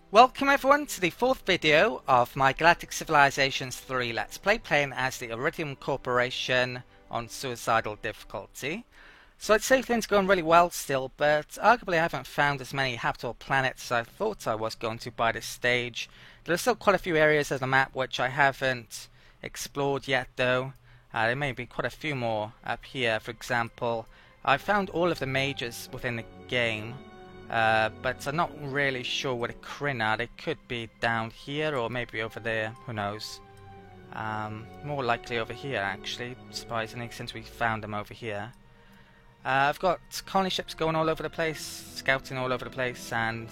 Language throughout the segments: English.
Welcome everyone to the fourth video of my Galactic Civilizations 3 Let's Play, playing as the Iridium Corporation on Suicidal difficulty. So I'd say things are going really well still, but arguably I haven't found as many habitable planets as I thought I was going to by this stage. There are still quite a few areas of the map which I haven't explored yet though. There may be quite a few more up here. For example, I found all of the majors within the game. But I'm not really sure where the Kryn are. They could be down here or maybe over there, who knows. More likely over here actually, surprisingly, since we found them over here. I've got colony ships going all over the place, scouting all over the place, and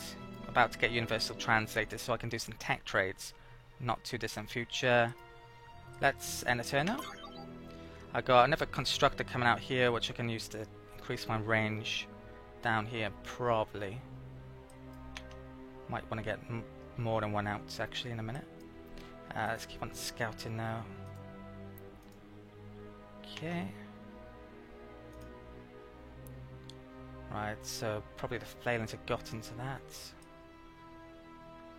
about to get universal translators so I can do some tech trades. Not too distant future. Let's end the turn now. I got another constructor coming out here which I can use to increase my range. Down here, probably. Might want to get more than one out actually in a minute. Let's keep on scouting now. Okay. Right, so probably the Phalans have got into that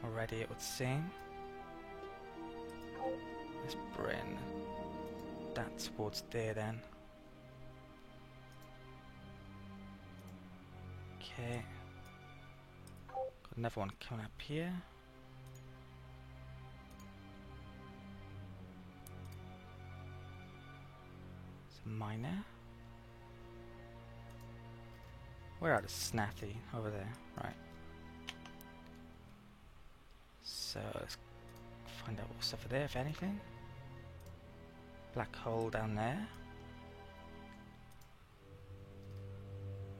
already, it would seem. Let's bring that towards there then. Okay, got another one coming up here. It's a miner. Where are the Snathy? Over there, right. So let's find out what's over there, if anything. Black hole down there.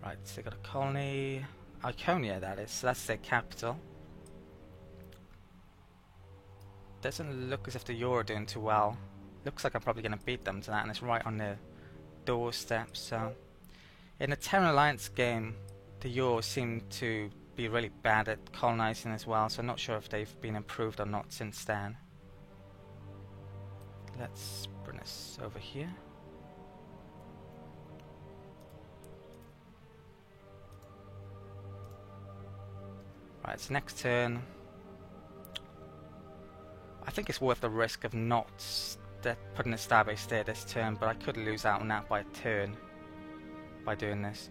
Right, so they got a colony, Iconia that is, so that's their capital. Doesn't look as if the Yor are doing too well. Looks like I'm probably going to beat them to that, and it's right on their doorstep. So, in the Terran Alliance game, the Yor seem to be really bad at colonizing as well, so I'm not sure if they've been improved or not since then. Let's bring this over here. Right, so next turn, I think it's worth the risk of not putting a starbase there this turn, but I could lose out on that by a turn by doing this.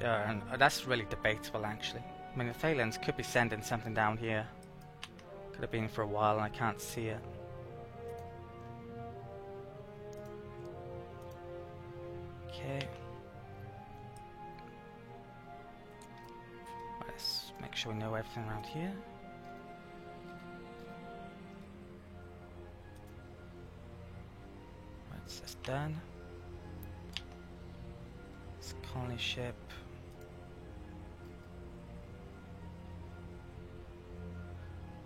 And that's really debatable actually. I mean, the Phalans could be sending something down here. Could have been for a while and I can't see it. Okay. Let's make sure we know everything around here. Right, so that's done. It's a colony ship.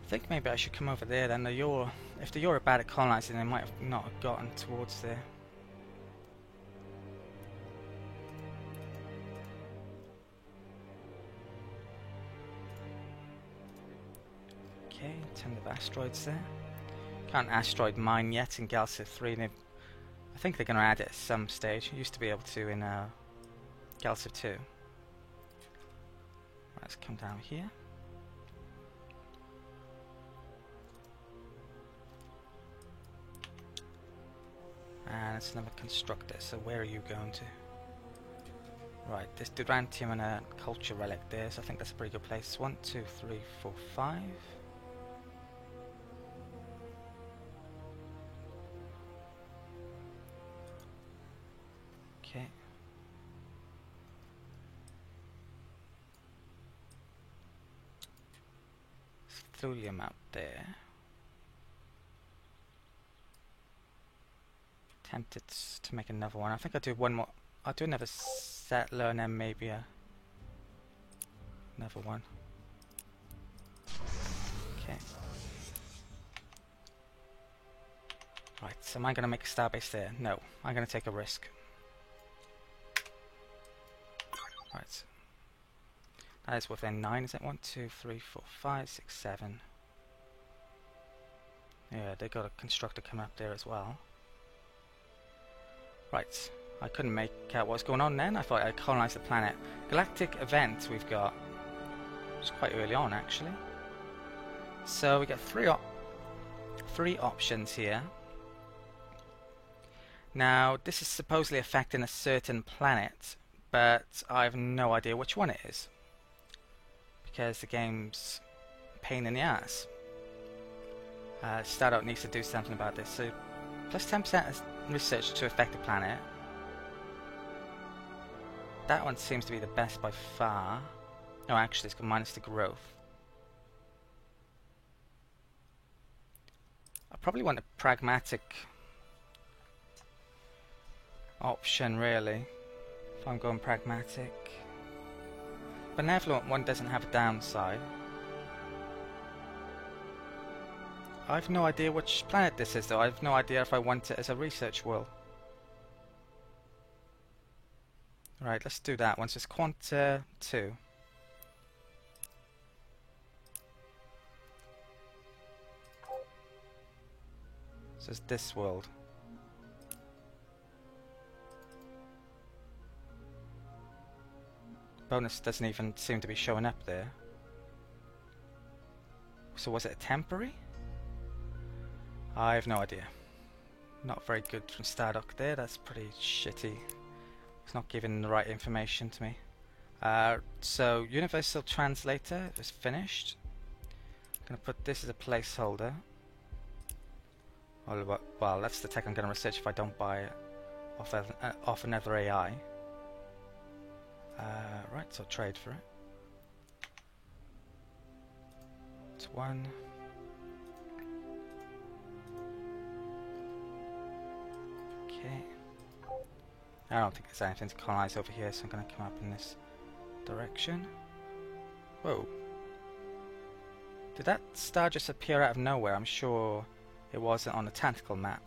I think maybe I should come over there then. If the Yor are bad at colonizing, they might have not have gotten towards there. Okay, ton of asteroids there. Can't asteroid mine yet in Galciv 3. I think they're going to add it at some stage. Used to be able to in Galciv 2. Right, let's come down here. And it's another constructor, so where are you going to? Right, there's Durantium and a culture relic there, so I think that's a pretty good place. 1, 2, 3, 4, 5. Okay. Thulium out there. Tempted to make another one. I think I'll do one more. I'll do another settler and then maybe another one. Okay. Right, so am I going to make a starbase there? No, I'm going to take a risk. Right. That is within 9, is it? 1, 2, 3, 4, 5, 6, 7. Yeah, they got a constructor coming up there as well. Right, I couldn't make out what's going on then. I thought I'd colonise the planet. Galactic event we've got. It's quite early on actually. So we got three options here. Now this is supposedly affecting a certain planet, but I have no idea which one it is. Because the game's a pain in the ass. Stardock needs to do something about this. So plus 10% research to affect the planet. That one seems to be the best by far. No, actually it's got minus the growth. I probably want a pragmatic option really, if I'm going pragmatic. Benevolent one doesn't have a downside. I have no idea which planet this is though. I have no idea if I want it as a research world. Right, let's do that one. So it's Quanta 2. So it's this world. Bonus doesn't even seem to be showing up there. So was it a temporary? I have no idea. Not very good from Stardock there. That's pretty shitty. It's not giving the right information to me. So Universal Translator is finished. I'm going to put this as a placeholder. Well, that's the tech I'm going to research if I don't buy it off another AI. Right, so trade for it. It's 1. Okay. I don't think there's anything to colonize over here, so I'm going to come up in this direction. Whoa. Did that star just appear out of nowhere? I'm sure it wasn't on the tactical map.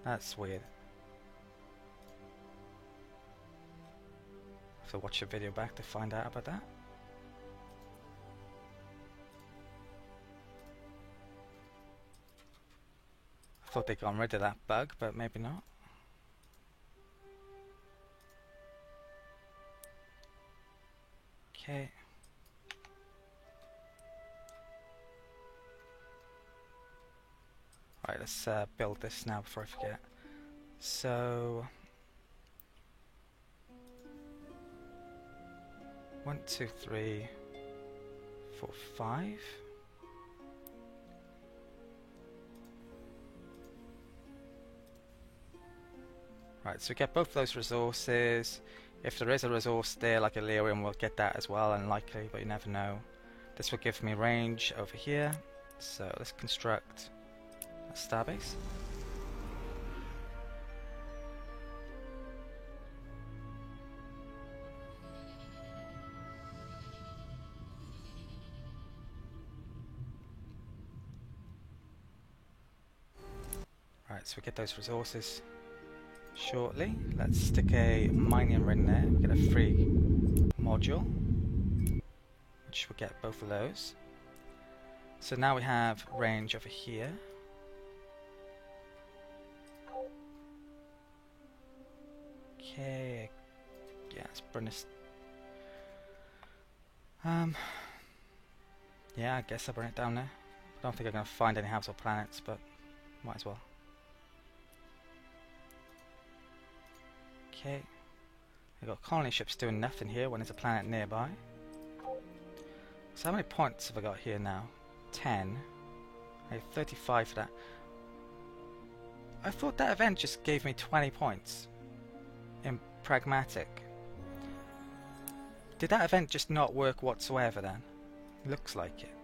That's weird. I have to watch the video back to find out about that. I thought they'd gotten rid of that bug, but maybe not. Okay. Right, let's build this now before I forget. So 1, 2, 3, 4, 5. Right, so we get both those resources. If there is a resource there like Elerium, we'll get that as well, unlikely, but you never know. This will give me range over here. So let's construct a starbase. Right, so we get those resources shortly. Let's stick a mining ring there, get a free module, which will get both of those. So now we have range over here. Okay, yeah, let's bring this. Yeah, I guess I'll bring it down there. I don't think I'm going to find any habitable planets, but might as well. Okay, we've got colony ships doing nothing here when there's a planet nearby. So how many points have I got here now? 10. I have 35 for that. I thought that event just gave me 20 points in pragmatic. Did that event just not work whatsoever then? Looks like it.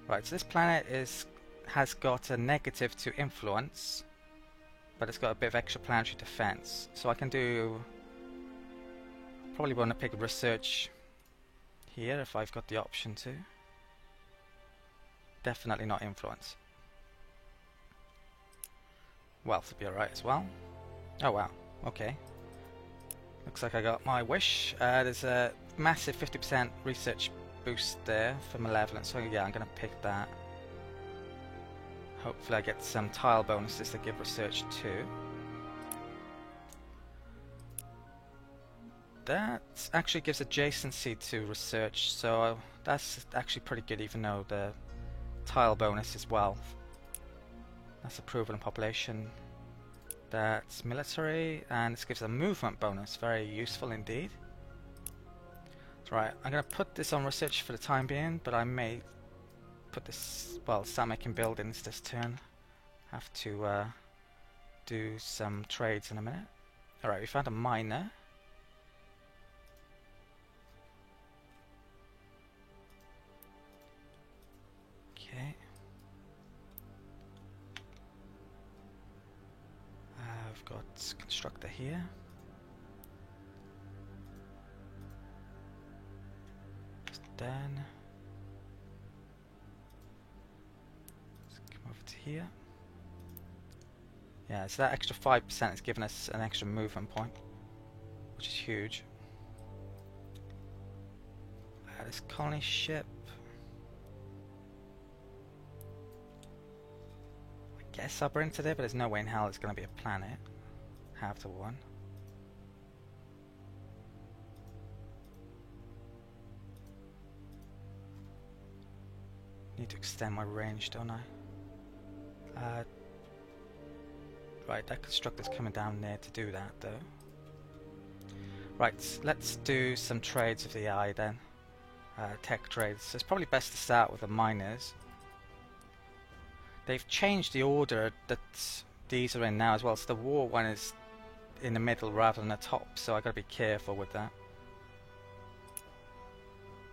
Right, so this planet has got a negative to influence, but it's got a bit of extra planetary defense. So I can do, probably want to pick research here if I've got the option to. Definitely not influence. Wealth would be alright as well. Oh wow, okay. Looks like I got my wish. There's a massive 50% research boost there for Malevolent, so yeah, I'm going to pick that. Hopefully I get some tile bonuses that give research too. That actually gives adjacency to research, so that's actually pretty good, even though the tile bonus is wealth. That's approval and population. That's military, and this gives a movement bonus. Very useful indeed. Right, I'm going to put this on research for the time being, but I may put this, well, start making buildings this turn. Have to do some trades in a minute. Alright, we found a miner. Okay. I've got constructor here. Then let's come over to here. Yeah, so that extra 5% has given us an extra movement point, which is huge. This colony ship, I guess I'll bring to there, but there's no way in hell it's going to be a planet. Have to one. Need to extend my range, don't I? Right, that constructor's coming down there to do that, though. Right, let's do some trades of the AI then. Tech trades. So it's probably best to start with the miners. They've changed the order that these are in now as well, so the war one is in the middle rather than the top, so I've got to be careful with that.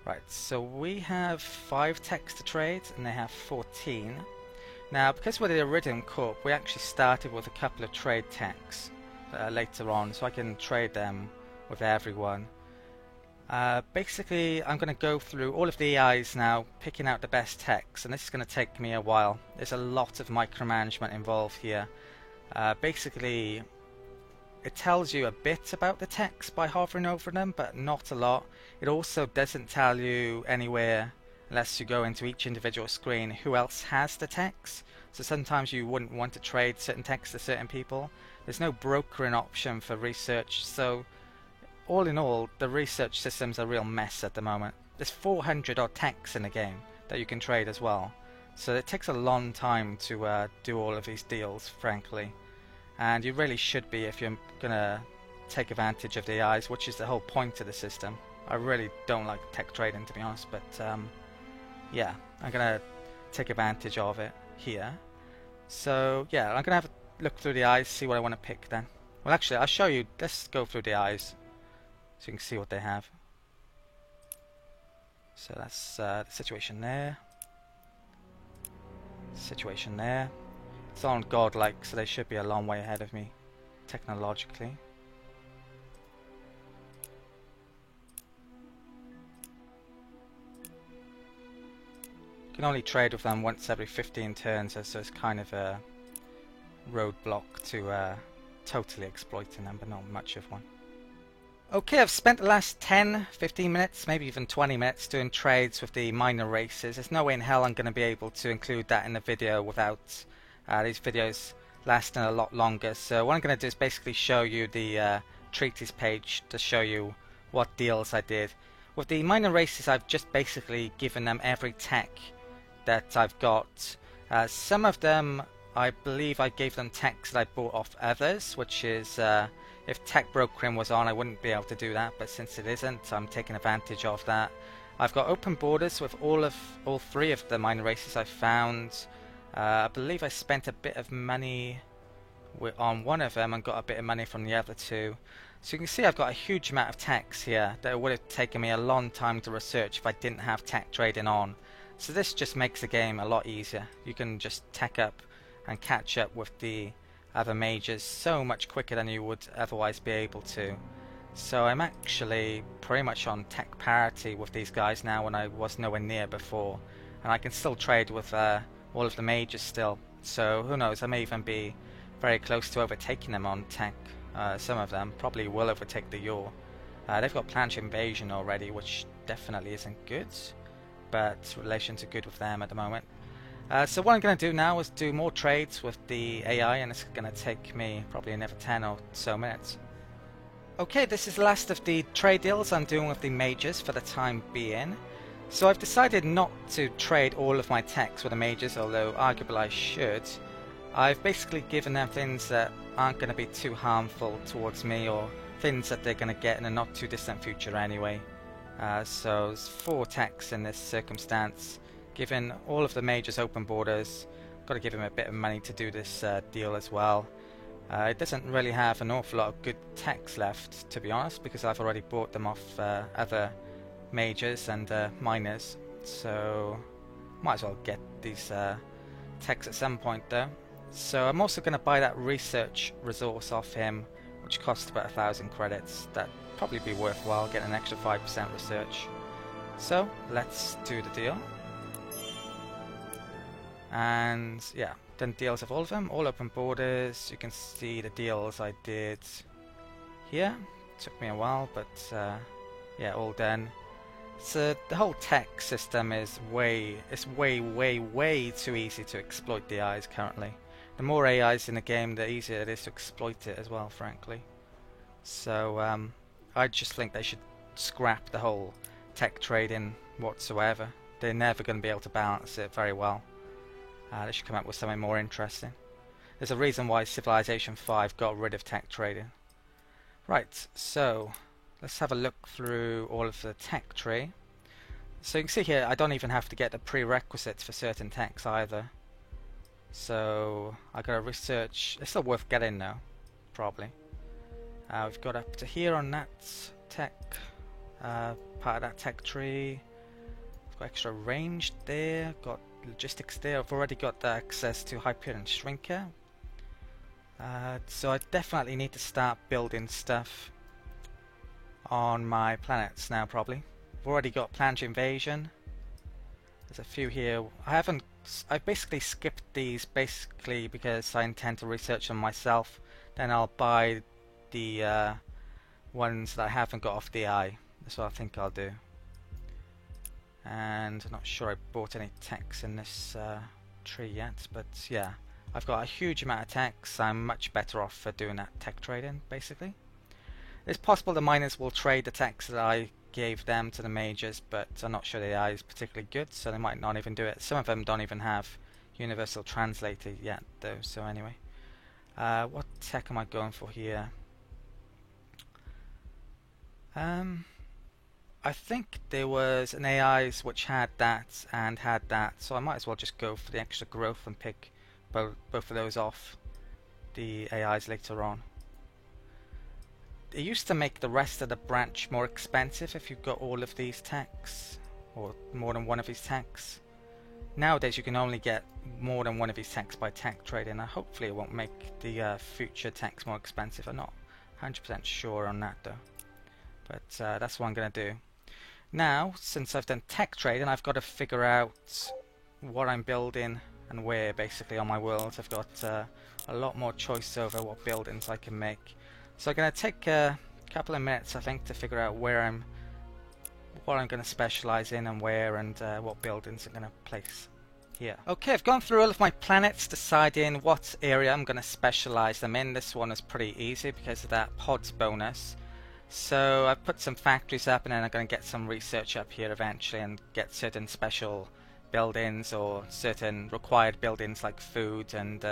Right, so we have 5 techs to trade, and they have 14. Now, because we're the Iridium Corp, we actually started with a couple of trade techs later on, so I can trade them with everyone. Basically, I'm going to go through all of the AIs now, picking out the best techs, and this is going to take me a while. There's a lot of micromanagement involved here. Basically, it tells you a bit about the techs by hovering over them, but not a lot. It also doesn't tell you anywhere, unless you go into each individual screen, who else has the techs. So sometimes you wouldn't want to trade certain techs to certain people. There's no brokering option for research, so all in all, the research system's a real mess at the moment. There's 400 odd techs in the game that you can trade as well. So it takes a long time to do all of these deals, frankly. And you really should be if you're going to take advantage of the AIs, which is the whole point of the system. I really don't like tech trading, to be honest, but yeah, I'm going to take advantage of it here. So yeah, I'm going to have a look through the AIs, see what I want to pick then. Well, actually, I'll show you. Let's go through the AIs so you can see what they have. So that's the situation there. Situation there. It's all godlike, so they should be a long way ahead of me technologically. You can only trade with them once every 15 turns, so it's kind of a roadblock to totally exploiting them, but not much of one. Okay, I've spent the last 10, 15 minutes, maybe even 20 minutes doing trades with the minor races. There's no way in hell I'm going to be able to include that in the video without these videos lasting a lot longer. So what I'm going to do is basically show you the treaties page to show you what deals I did. With the minor races, I've just basically given them every tech that I've got. Some of them, I believe I gave them techs that I bought off others, which is if tech brokering was on, I wouldn't be able to do that, but since it isn't, I'm taking advantage of that. I've got open borders with all 3 of the minor races I found. I believe I spent a bit of money on one of them and got a bit of money from the other 2. So you can see I've got a huge amount of techs here that would have taken me a long time to research if I didn't have tech trading on. So this just makes the game a lot easier. You can just tech up and catch up with the other majors so much quicker than you would otherwise be able to. So I'm actually pretty much on tech parity with these guys now when I was nowhere near before. And I can still trade with all of the majors still. So who knows, I may even be very close to overtaking them on tech. Some of them probably will overtake the Yor. They've got planetary invasion already, which definitely isn't good, but relations are good with them at the moment. So what I'm going to do now is do more trades with the AI, and it's going to take me probably another 10 or so minutes. Okay, this is the last of the trade deals I'm doing with the majors for the time being. So I've decided not to trade all of my techs with the majors, although arguably I should. I've basically given them things that aren't going to be too harmful towards me, or things that they're going to get in a not too distant future anyway. So there's 4 techs in this circumstance. Given all of the majors open borders, got to give him a bit of money to do this deal as well. It doesn't really have an awful lot of good techs left, to be honest, because I've already bought them off other majors and miners, so might as well get these techs at some point though. So I'm also going to buy that research resource off him, which costs about 1,000 credits. That'd probably be worthwhile, getting an extra 5% research. So let's do the deal. And yeah, done deals of all of them, all open borders. You can see the deals I did here. Took me a while, but yeah, all done. So the whole tech system is way too easy to exploit the AIs currently. The more AIs in the game, the easier it is to exploit it as well, frankly. So I just think they should scrap the whole tech trading whatsoever. They're never going to be able to balance it very well. They should come up with something more interesting. There's a reason why Civilization 5 got rid of tech trading. Right, so let's have a look through all of the tech tree. So you can see here, I don't even have to get the prerequisites for certain techs either. So I got to research. It's still worth getting though, probably. We've got up to here on that tech, part of that tech tree. We've got extra range there. Got logistics there. I've already got the access to Hyperion Shrinker. So I definitely need to start building stuff on my planets now, probably. I've already got Planetary Invasion. There's a few here. I basically skipped these basically because I intend to research them myself. Then I'll buy the ones that I haven't got off the eye. That's what I think I'll do. And I'm not sure I bought any techs in this tree yet, but yeah, I've got a huge amount of techs. I'm much better off for doing that tech trading, basically. It's possible the miners will trade the techs that I gave them to the majors, but I'm not sure the AI is particularly good, so they might not even do it. Some of them don't even have Universal Translator yet, though, so anyway. What tech am I going for here? I think there was an AIs which had that and had that, so I might as well just go for the extra growth and pick both of those off the AIs later on. It used to make the rest of the branch more expensive if you've got all of these techs, or more than one of these techs. Nowadays you can only get more than one of these techs by tech trading. Hopefully it won't make the future techs more expensive. I'm not 100% sure on that though. But that's what I'm going to do. Now, since I've done tech trading, I've got to figure out what I'm building and where, basically, on my worlds. I've got a lot more choice over what buildings I can make. So I'm going to take a couple of minutes, I think, to figure out what I'm going to specialize in and where, and what buildings I'm going to place here. Okay, I've gone through all of my planets, deciding what area I'm going to specialize them in. This one is pretty easy because of that pods bonus. So I've put some factories up, and then I'm going to get some research up here eventually and get certain special buildings or certain required buildings like food, and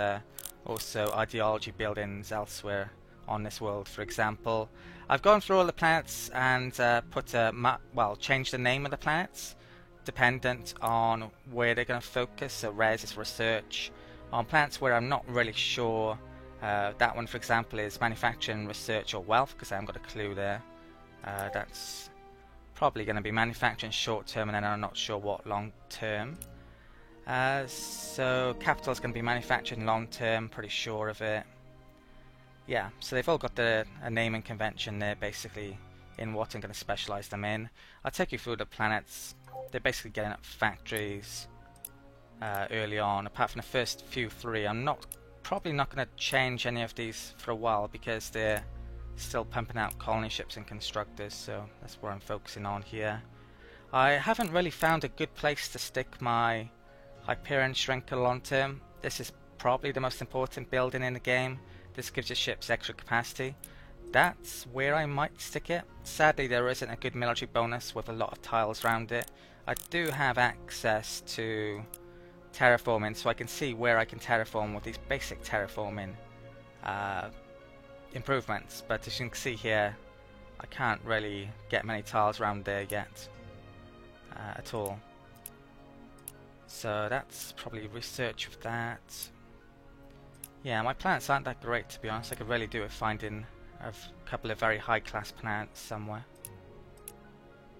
also ideology buildings elsewhere on this world, for example. I've gone through all the planets and put changed the name of the planets dependent on where they're going to focus. So res is research. On planets where I'm not really sure, that one, for example, is manufacturing, research, or wealth, because I haven't got a clue there. That's probably going to be manufacturing short term, and then I'm not sure what long term. So capital is going to be manufacturing long term, pretty sure of it. Yeah, so they've all got a naming convention there, basically, in what I'm going to specialize them in. I'll take you through the planets. They're basically getting up factories early on, apart from the first few 3. I'm probably not going to change any of these for a while because they're still pumping out colony ships and constructors, so that's where I'm focusing on here. I haven't really found a good place to stick my Hyperion Shrinker long term. This is probably the most important building in the game. This gives your ships extra capacity. That's where I might stick it. Sadly, there isn't a good military bonus with a lot of tiles around it. I do have access to terraforming, so I can see where I can terraform with these basic terraforming improvements, but as you can see here, I can't really get many tiles around there yet at all. So that's probably research of that. Yeah, my planets aren't that great, to be honest. I could really do with finding a couple of very high class planets somewhere.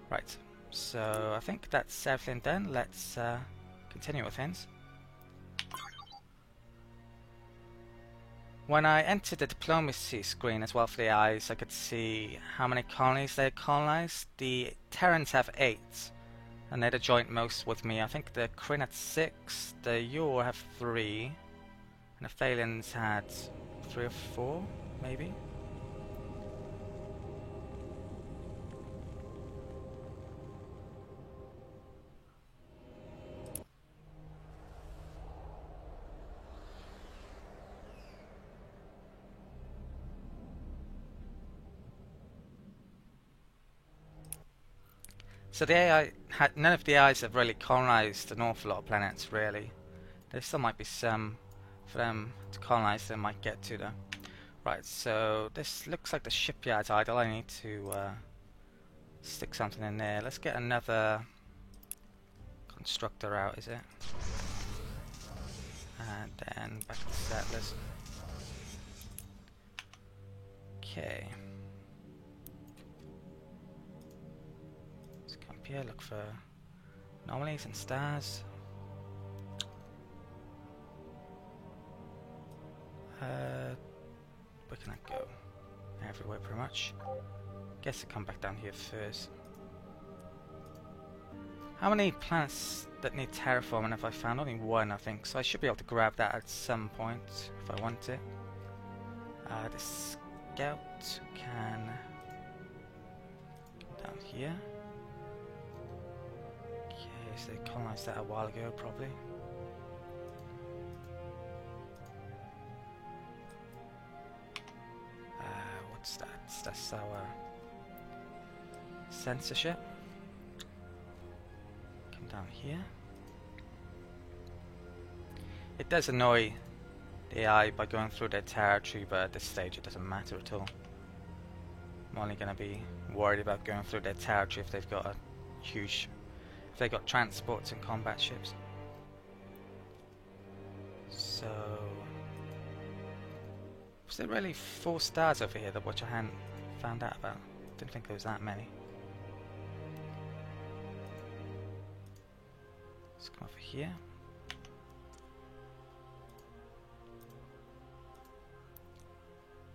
Right, so I think that's everything done. Let's continue with things. When I entered the diplomacy screen as well for the eyes, I could see how many colonies they had colonized. The Terrans have 8, and they're the joint most with me. I think the Kryn had 6, the Yor have 3, and the Thalians had 3 or 4, maybe? So the AI none of the AIs have really colonized an awful lot of planets, really. There still might be some for them to colonize they might get to though. Right, so this looks like the shipyard's idle. I need to stick something in there. Let's get another constructor out, is it? And then back to settlers. Okay. Here, look for anomalies and stars. Where can I go? Everywhere pretty much. Guess I come back down here first. How many planets that need terraforming have I found? Only 1, I think, so I should be able to grab that at some point if I want it. The scout can come down here. So they colonized that a while ago, probably. What's that? That's our censorship. Come down here. It does annoy the AI by going through their territory, but at this stage it doesn't matter at all. I'm only going to be worried about going through their territory if they've got a huge... They got transports and combat ships. So, was there really 4 stars over here which I hadn't found out about? Didn't think there was that many. Let's come over here.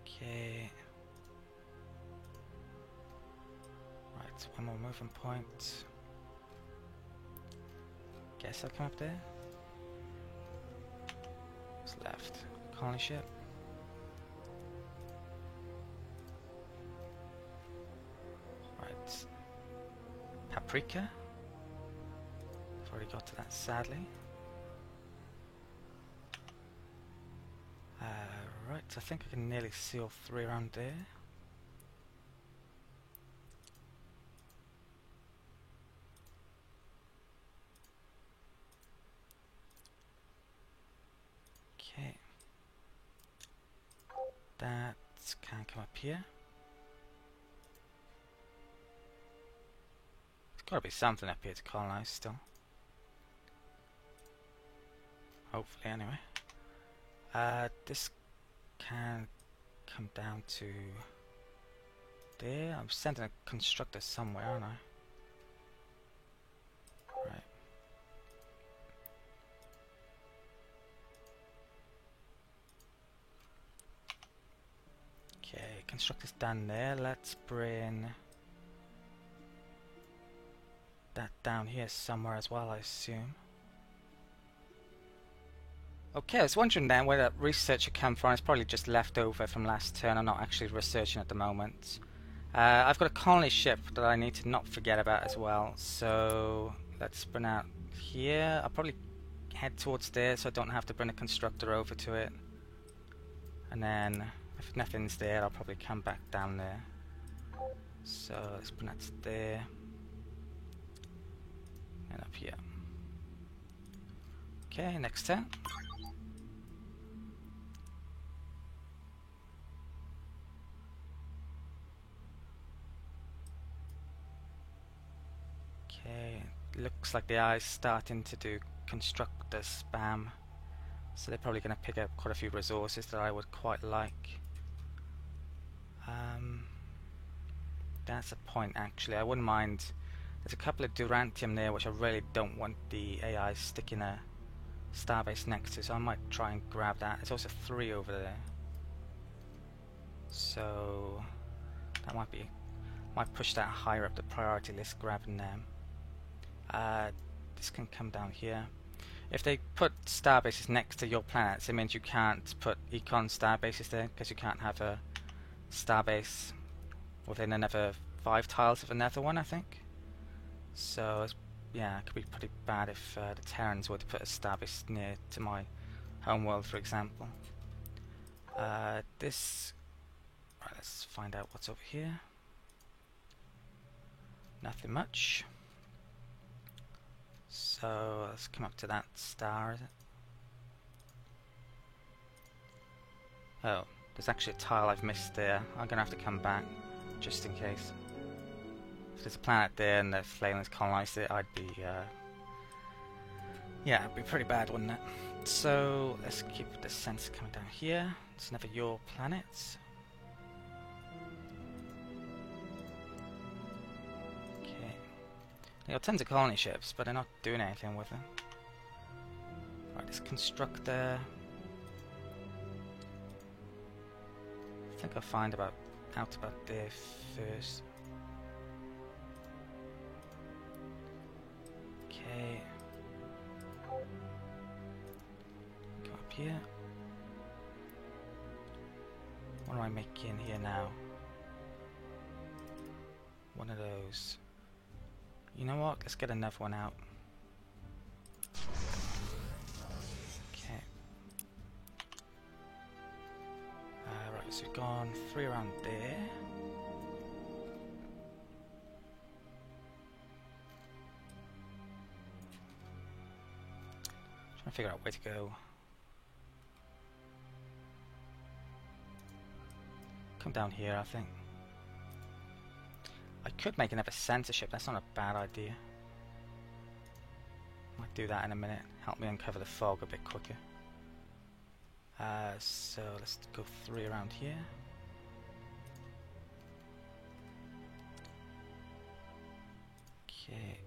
Okay. Right, one more moving point. Guess I'll come up there. What's left? Colony ship. Right. Paprika. I've already got to that, sadly. Right, I think I can nearly see all 3 around there. Okay. That can come up here. There's got to be something up here to colonize still. Hopefully, anyway. This can come down to there. I'm sending a constructor somewhere, aren't I? Right. Okay, constructor's done there. Let's bring that down here somewhere as well, I assume. Okay, I was wondering then where that research had come from. It's probably just left over from last turn. I'm not actually researching at the moment. I've got a colony ship that I need to not forget about as well. So let's bring out here. I'll probably head towards there so I don't have to bring a constructor over to it. And then if nothing's there, I'll probably come back down there. So let's put that there. And up here. Okay, next turn. Okay, looks like the AI's starting to do constructor spam. So they're probably going to pick up quite a few resources that I would quite like. That's a point actually. I wouldn't mind. There's a couple of Durantium there which I really don't want the AI sticking a starbase next to, so I might try and grab that. There's also 3 over there. So that might push that higher up the priority list, grabbing them. This can come down here. If they put starbases next to your planets, it means you can't put econ starbases there, because you can't have a starbase within another 5 tiles of another one, I think. So yeah, it could be pretty bad if the Terrans were to put a starbase near to my homeworld, for example. Right, let's find out what's over here. Nothing much. So let's come up to that star, is it? Oh, there's actually a tile I've missed there. I'm gonna have to come back, just in case. If there's a planet there and the Flamelings colonised it, I'd be, yeah, it'd be pretty bad, wouldn't it? So let's keep the sensor coming down here. It's never your planet. They got tons of colony ships, but they're not doing anything with them. Right, let's construct there. I think I'll find out about there first. Okay. Go up here. What do I make in here now? One of those. You know what? Let's get another one out. Okay. Right, so we've gone 3 around there. Trying to figure out where to go. Come down here, I think. I could make another censorship, that's not a bad idea. Might do that in a minute, help me uncover the fog a bit quicker. So let's go 3 around here. Okay,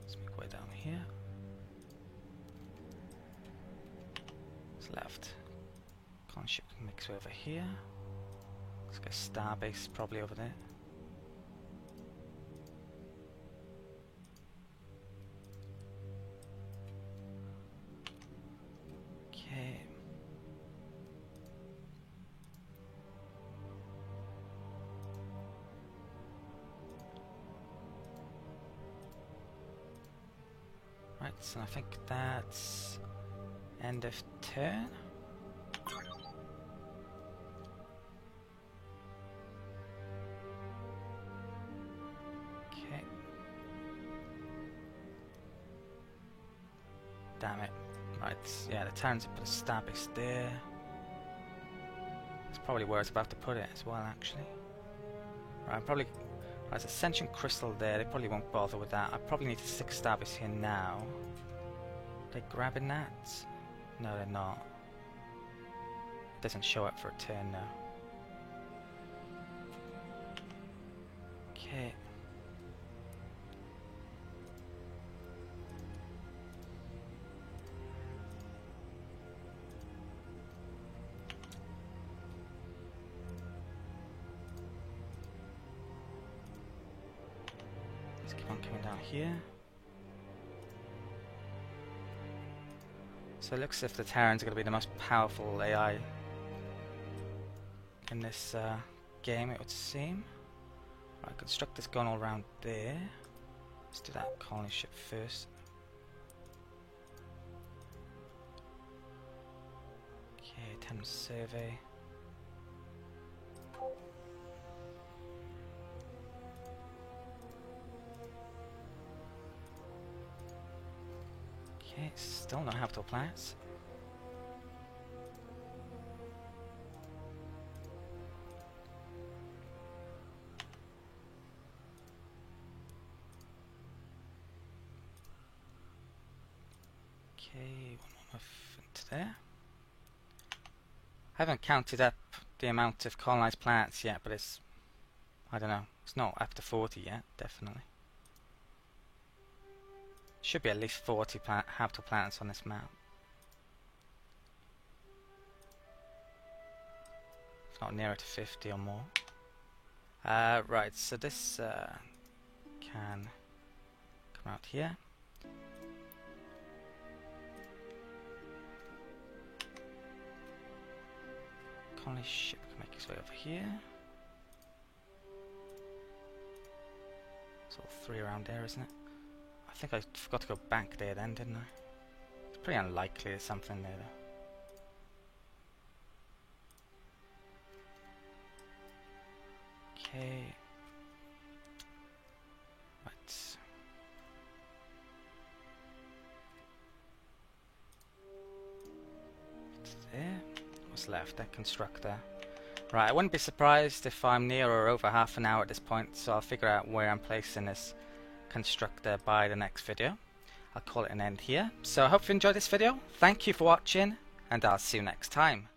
let's make way down here. What's left? Conship can mix way over here. Let's go starbase probably over there. Right, so I think that's end of turn. Okay. Damn it. Right, yeah, the Terrans have put a starbase there. That's probably where I was about to put it as well, actually. Right, probably. There's Ascension Crystal there, they probably won't bother with that. I probably need to stick starbase here now. Are they grabbing that? No, they're not. It doesn't show up for a turn now. Okay. Coming down here. So it looks as if the Terrans are going to be the most powerful AI in this game, it would seem. Right, Constructor's gone all around there. Let's do that colony ship first. Chem survey. Okay, still no habitable planets. Okay, one more move into there. I haven't counted up the amount of colonized planets yet, but it's, I don't know, it's not up to 40 yet, definitely. Should be at least 40 habitable planets on this map. If not nearer to 50 or more. Right, so this can come out here. Colony ship can make its way over here. It's all 3 around there, isn't it? I think I forgot to go back there then, didn't I? It's pretty unlikely there's something there though. Okay. Right. What's there? What's left? That constructor. Right, I wouldn't be surprised if I'm near or over half an hour at this point, so I'll figure out where I'm placing this constructor by the next video. I'll call it an end here. So I hope you enjoyed this video. Thank you for watching, and I'll see you next time.